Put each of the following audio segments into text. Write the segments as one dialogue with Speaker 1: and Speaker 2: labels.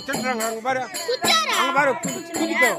Speaker 1: திட்டுறாங்க அங்க பாரு அங்க பாரு குடிக்கோ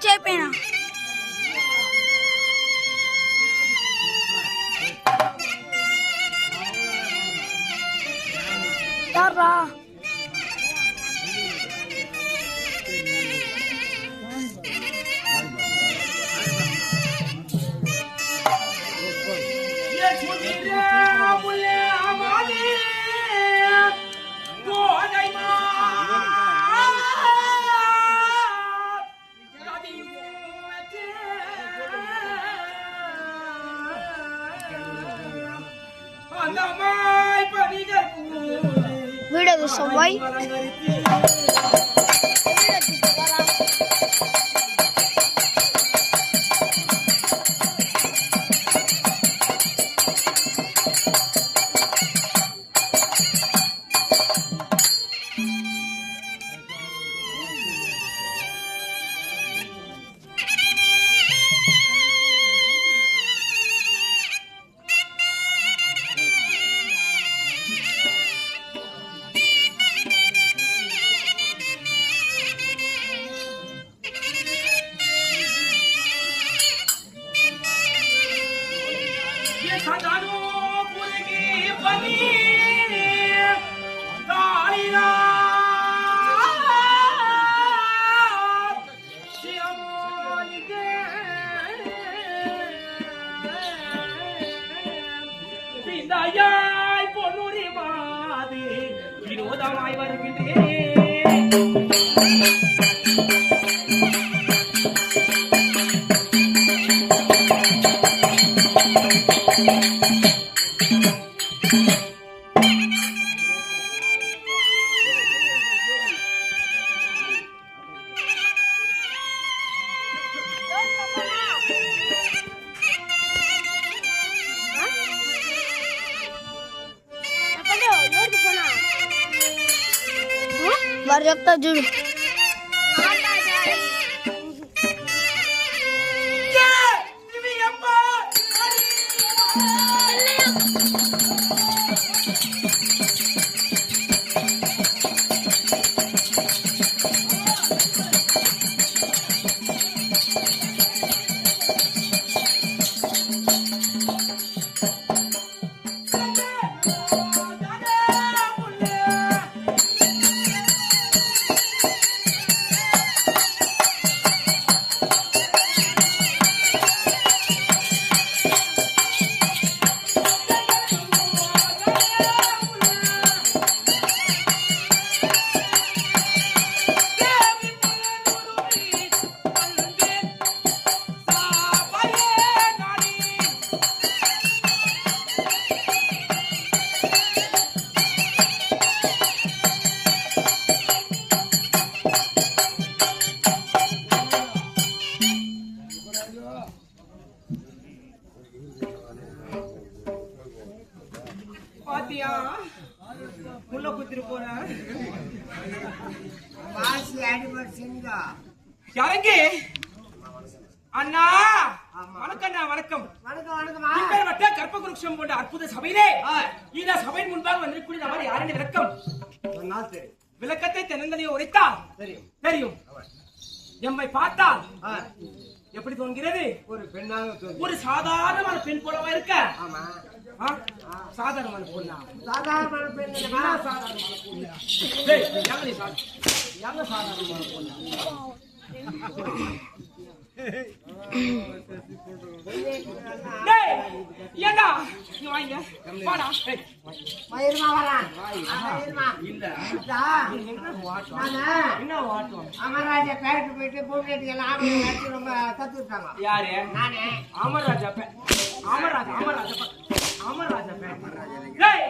Speaker 2: சேர்ப்பேனா? யாரா வீடு செவ்வாய்
Speaker 3: வினோதமாய் வருகின்றேன்.
Speaker 2: వారు చెప్తా చూడు. பாத்தியா முள்ள குத்திட்டு போன
Speaker 4: வாசி அடிபட்டு செஞ்சா
Speaker 3: யாரங்கே அண்ணா வணக்கம் அண்ணா வணக்கம்
Speaker 4: வணக்கம் வணக்கமா
Speaker 3: இப்பேற்பட்ட கற்பகுருஷம் போன்ற அற்புத சபையிலே இந்த சபையின் முன்பாக வந்திருக்கூடிய நபர் யாருடைய விளக்கம் விளக்கத்தை தென்னந்தனியை உரைத்தால்
Speaker 4: தெரியும்
Speaker 3: தெரியும் எம்மை பார்த்தால் எப்படி தோன்கிறது
Speaker 4: ஒரு பெண்ணாக
Speaker 3: ஒரு சாதாரணமான பெண் போலவா இருக்க
Speaker 4: ஆமா
Speaker 3: சாதாரணமான பொண்ணா
Speaker 4: சாதாரண பெண் இல்லையா?
Speaker 3: டேய் யாங்க சாதாரணமான பொண்ணா டேய் ஏண்டா நீ வாங்க வாடா டேய்
Speaker 4: மயிர்மா வரான் மயிர்மா
Speaker 3: இல்ல
Speaker 4: என்ன
Speaker 3: வாட்டம்
Speaker 4: அமராஜா பேட்டு போயிட்டு பூமிக்கு எல்லாம் ஆம்பளை நடிச்சு ரொம்ப தத்து விட்டாங்க
Speaker 3: யாரு
Speaker 4: நானே
Speaker 3: அமராஜா டேய்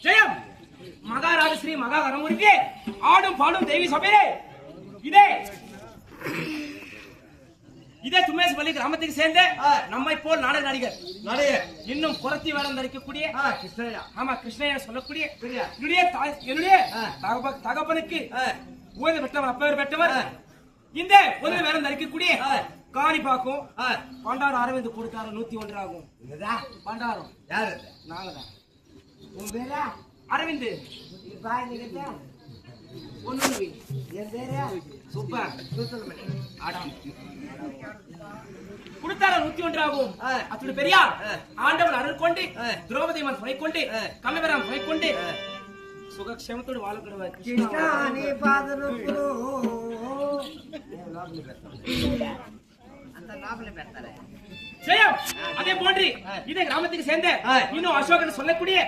Speaker 3: ஜெயம் மகாராஜ ஸ்ரீ மகா கரமுடிக்கு ஆடும் பாடும் தேவி சபையிலே இதே துமேஷ் பள்ளி கிராமத்துக்கு சேர்ந்த நம்மை போல் நாடக நடிகர் இன்னும் புறத்தி வேடம் தரிக்கக்கூடிய
Speaker 4: கிருஷ்ணயா
Speaker 3: ஆமா கிருஷ்ணயா சொல்லக்கூடிய என்னுடைய தகப்பனுக்கு ஊழல் பெற்றவர் அப்பவர் பெற்றவர் இந்த உதவி வேடம் தரிக்கக்கூடிய காணிப்பாக்கும் பண்டாரம் அரவிந்த் கொடுத்தாரு 101 ஆகும். பண்டாரம்
Speaker 4: யாரு
Speaker 3: நாங்கதான்.
Speaker 4: உன் பேரா
Speaker 3: அரவிந்த்
Speaker 4: பாய் நிகழ்த்த
Speaker 3: ஒண்ணு
Speaker 4: என் பேரா
Speaker 3: சூப்பர்
Speaker 4: சூத்தலமணி
Speaker 3: ஆடாம் கொடுத்தாரு 101 ஆகும். அத்துடைய பெரியார் ஆண்டவன் அருள் கொண்டு திரௌபதி அம்மன் துணை கொண்டு கண்ணபிரான் துணை கொண்டு சுகக்ஷேமத்தோடு வாழக்கூடாது.
Speaker 4: கிருஷ்ணா நீ பாதனுக்குரு அந்த நாவல பெற்றாரே
Speaker 3: ஜெயம். அதே போன்று இதே கிராமத்துக்கு சேர்ந்த இன்னும் அசோகன் சொல்லக்கூடிய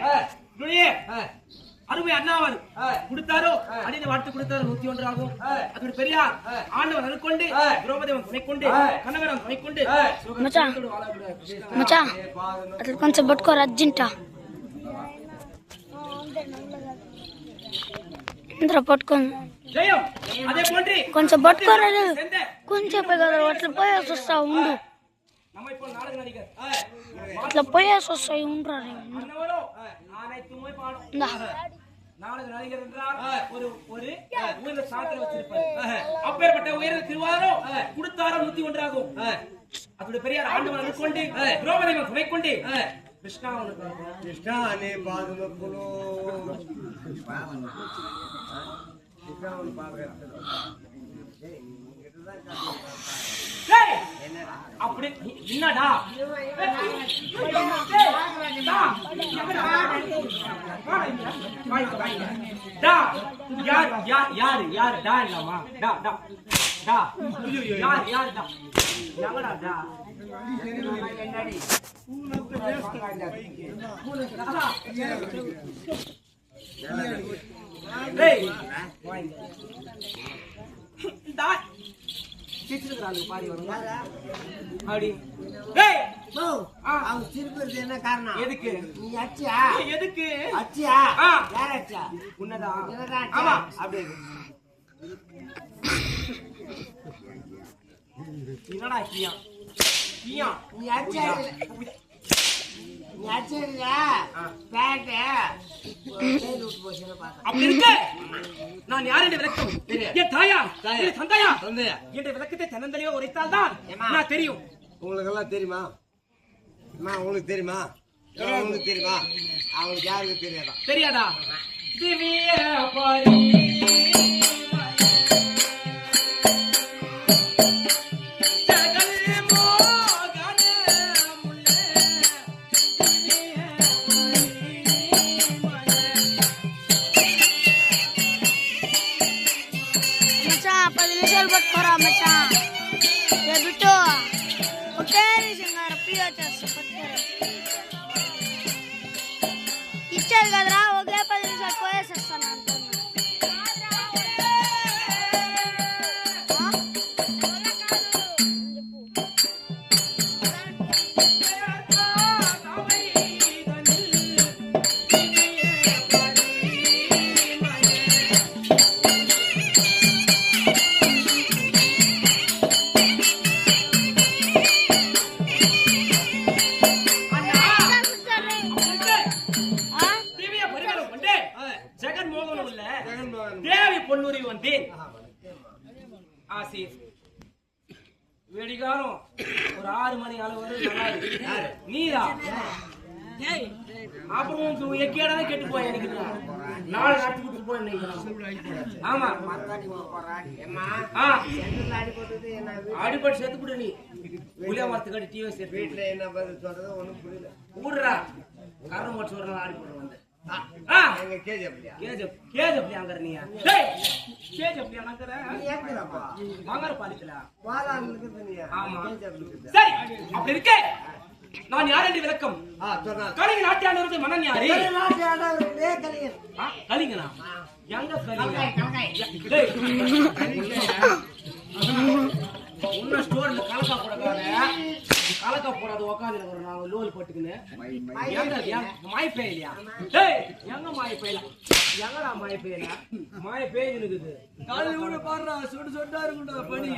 Speaker 3: அருமை அண்ணாவர் கொடுத்தாரோ அடிந்த வாழ்த்து கொடுத்தாரோ 101 ஆகும். அதோட பெரியார் ஆண்டவன் அருள் கொண்டு திரௌபதி அம்மன் துணை கொண்டு கண்ணபிரான் துணை கொண்டு சுகக்ஷேமத்தோடு வாழக்கூடாது.
Speaker 2: మచా అట్లా కొంచెం పట్టుకోరు అర్జెంటా ఇంద్ర పట్టుకోండి
Speaker 3: ஜெயம். அதே போன்று
Speaker 2: కొంచెం పట్టుకోరాదు కొంచెం కదా అట్లా పోయేసి వస్తా ఉండు
Speaker 3: நம்ம இப்போ நாடக நடிகர்
Speaker 2: అట్లా పోయేసి వస్తాయి ఉండరా
Speaker 3: அண்ணவரோ அனைத்துமே பாடும் நாடக நடிகர் என்றால் ஒரு ஒரு உயர்ந்த சாத்திரம் வச்சிருப்பார். அப்பேற்பட்ட உயர்ந்த திருவாரோ கொடுத்தாரோ 101 ஆகும். அதோட பெரியார் ஆண்டவன் அருள் கொண்டு திரௌபதி அம்மன் துணை கொண்டு கிருஷ்ணா
Speaker 4: நீ பாதனுக்குரு
Speaker 3: அப்படி என்னடா யார் யார் யார் யார் டா இல்லாமா டா டா டா யார் யார் டா எங்கடா டா டேய் டா சிச்சிருக்காங்க பாடி வருங்க அப்படி டேய்
Speaker 4: அவன் சிரிப்பது என்ன காரணம்
Speaker 3: எதுக்கு
Speaker 4: நீ அச்சியா
Speaker 3: எதுக்கு
Speaker 4: அச்சியா யார் அச்சா
Speaker 3: உன்னதான் ஆமா
Speaker 4: அப்படி
Speaker 3: என்னடா கியா கியா
Speaker 4: நீ அச்சியா நீ அச்சியா பேண்ட்
Speaker 3: அப்படி இருக்கு நான் யார் என்று விளக்கம் என் தாயா என் தந்தையா என்ற விளக்கத்தை தன்னந்தனியாக உரைத்தால் தான் நான் தெரியும்.
Speaker 4: உங்களுக்கு எல்லாம் தெரியுமா உங்களுக்கு தெரியுமா உங்களுக்கு தெரியுமா அவங்களுக்கு யாருக்கு தெரியாதா
Speaker 3: தெரியாதா திவ்ய பரி
Speaker 2: ఇచ్చారు కదరా ఒకే 10 నిమిషాలు పోయేసేస్తాను
Speaker 3: வெடிகாலம் ஒரு 6 மணி அளவு நீரா அப்புறம் எக்கேடா கெட்டு போய் எனக்கு 4 நாட்டு கொடுத்து போய் நினைக்கிறேன். ஆமா அடிப்பட்டு சேர்த்து விடு நீ புளியா மரத்து கட்டி டிவி சேர்த்து
Speaker 4: வீட்டுல என்ன பதில் சொல்றது ஒண்ணும் புரியல
Speaker 3: ஊடுறா கரை மோட்டு சொல்ற ஆடி போட்டு வந்து நான் யார் என்று விளக்கம் கலிங்க நாட்டியானவர்கள் மன்னன் யாரு கலிங்கனா எங்க உன்ன ஸ்டோர்ல கலக்கா போடாத உக்காந்து ஒரு நான் லோல் போட்டுக்கின்னு மாய் பேயிலையா எங்க மாய் பேயல எங்கடா மாய் பேயல மாய பேய் இருக்குது காலையில கூட பாடுறா சுடு சொட்டா இருக்குடா பனி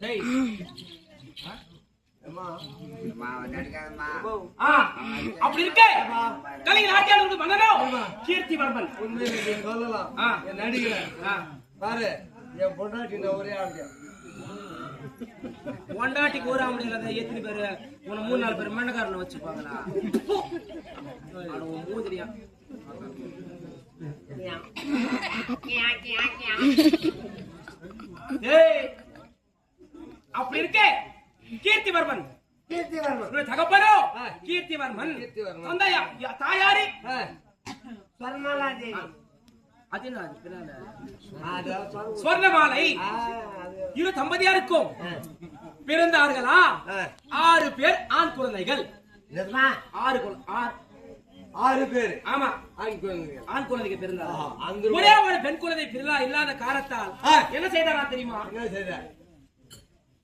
Speaker 3: டேய் அப்படி இருக்கே கலிங்க நாட்டியானவர்கள் மன்னனோ கீர்த்தி வர்மன்
Speaker 4: உண்மையை சொல்லலாம் நடிகர் பாரு என் பொண்டாட்டி ஒரே ஆளுங்க
Speaker 3: ஒண்டாட்டிக்கு ஒரு ஆம்பளை இல்லாத எத்தனை பேரு உன 3-4 பேர் மண்ணக்காரனை வச்சுப்பாங்களா? மூதிரியா அப்படி இருக்கே கீர்த்திவர்மன் தகப்பனோ கீர்த்திவர்மன் தாயாரி ஸ்வர்ணமாலை இரு தம்பதியாருக்கும் பிறந்தார்களா 6 பேர் ஆண் குழந்தைகள்.
Speaker 4: 6 பேர்.
Speaker 3: ஆமா, ஆண் குழந்தைகள் பிறந்தார்கள். ஒரே ஒரு பெண் குழந்தை இல்லாத காரணத்தால் என்ன செய்தாரா தெரியுமா?
Speaker 4: என்ன செய்தார்?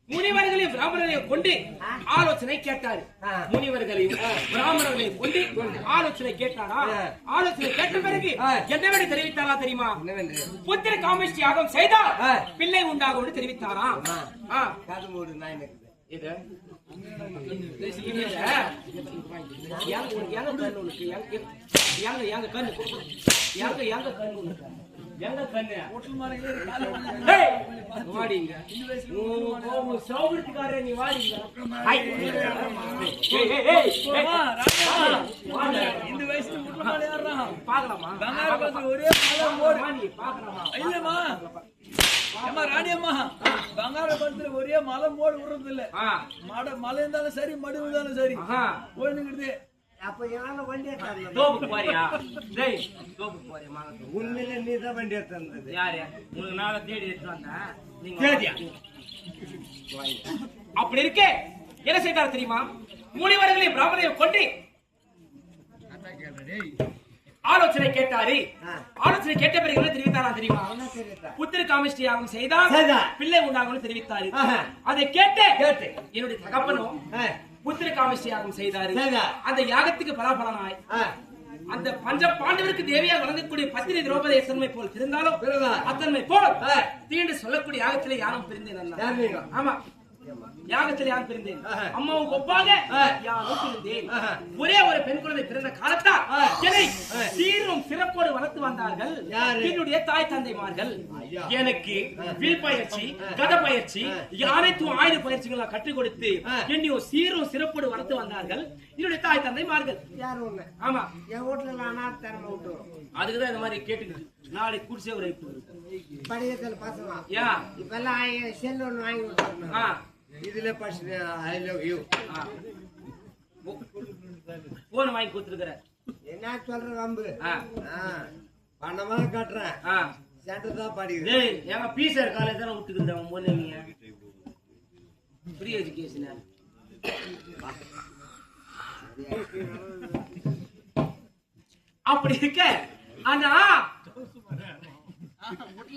Speaker 3: முனிவர்களையும் பிராமணர்களையும் கொண்டு ஆலோசனை கேட்டாரு. முனிவர்களையும் பிராமணர்களையும் கொண்டு ஆலோசனை கேட்டாரா? ஆலோசனை கேட்ட பிறகு என்னவென்று தெரிவித்தாரா தெரியுமா? புத்திர காமேஷ்டி யாகம் செய்தால் பிள்ளை உண்டாகும் என்று தெரிவித்தாரா? இது எங்க கண்ணு வாடிங்க சௌகரியத்துக்கார நீ வாடிங்க.
Speaker 5: இந்த வயசுல
Speaker 3: பாக்கலாமா?
Speaker 5: ஒரே
Speaker 3: பாக்கலாமா?
Speaker 5: இல்லம்மா அம்மா ராணியம்மா பங்காள படத்துல ஒரே மலை மோடு விடுறது இல்ல. மழை இருந்தாலும் சரி மடி இருந்தாலும் சரி போயிடுது.
Speaker 4: அப்ப யாரும் வண்டி எடுத்தாங்க.
Speaker 3: தோப்பு போறியா? டேய் தோப்பு போறியா?
Speaker 4: உண்மையில நீ தான் வண்டி எடுத்தது.
Speaker 3: யாரு உங்களுக்கு நாளை தேடி எடுத்து வந்தேன். நீங்க அப்படி இருக்கே என்ன செய்தார் தெரியுமா? முனிவர்களையும் பிராமணரையும் கொண்டு ஆலோசனை கேட்டாரு. ஆலோசனை கேட்ட பிறகு என்ன தெரிவித்தாரா தெரியுமா? புத்திர காமேஷ்டி யாகம் செய்தால் பிள்ளை உண்டாகும் தெரிவித்தாரு. அதை கேட்டு என்னுடைய தகப்பனும் புத்திர காமேஷ்டி யாகம் செய்தாரு. அந்த யாகத்துக்கு பலாபலனாய் அந்த பஞ்ச பாண்டவருக்கு தேவியாக வழங்கக்கூடிய பத்தினி திரௌபதி எத்தன்மை போல் இருந்தாலும் அத்தன்மை போல் தீண்டு சொல்லக்கூடிய யாகத்திலே யாரும் பிரிந்தேன். ஆமா, யாகத்தில் யார் பிறந்தேன்? அம்மாவுக்கு ஒப்பாக யாரும் பிறந்தேன். ஒரே ஒரு பெண் குழந்தை பிறந்த காலத்தால் என்னை சீரும் சிறப்போடு வளர்த்து வந்தார்கள் என்னுடைய தாய் தந்தைமார்கள். எனக்கு வில் பயிற்சி, கத பயிற்சி, அனைத்தும் ஆயுத பயிற்சிகளை கற்றுக் கொடுத்து என்னையும் சீரும் சிறப்போடு வளர்த்து வந்தார்கள் என்னுடைய தாய் தந்தைமார்கள். ஆமா,
Speaker 4: என் வீட்டுல நான் திறமை விட்டு
Speaker 3: அதுக்குதான் இந்த மாதிரி கேட்டுக்கிட்டு நாளைக்கு குடிசை ஒரு
Speaker 4: படிக்கல பசங்க
Speaker 3: ஏன்
Speaker 4: இப்பெல்லாம் செல் ஒண்ணு வாங்கி விட்டுருங்க. இதுல பசங்க ஐ லவ் யூ
Speaker 3: போன் வாங்கி கொடுத்துருக்குற.
Speaker 4: என்ன சொல்ற வம்பு? பணமா கட்டுறேன். சென்டர் தான் படிக்குது.
Speaker 3: எங்க பீசர் காலேஜ் தான் விட்டுக்கிறேன். போன ஃப்ரீ எஜுகேஷன் அப்படி இருக்க ஆனா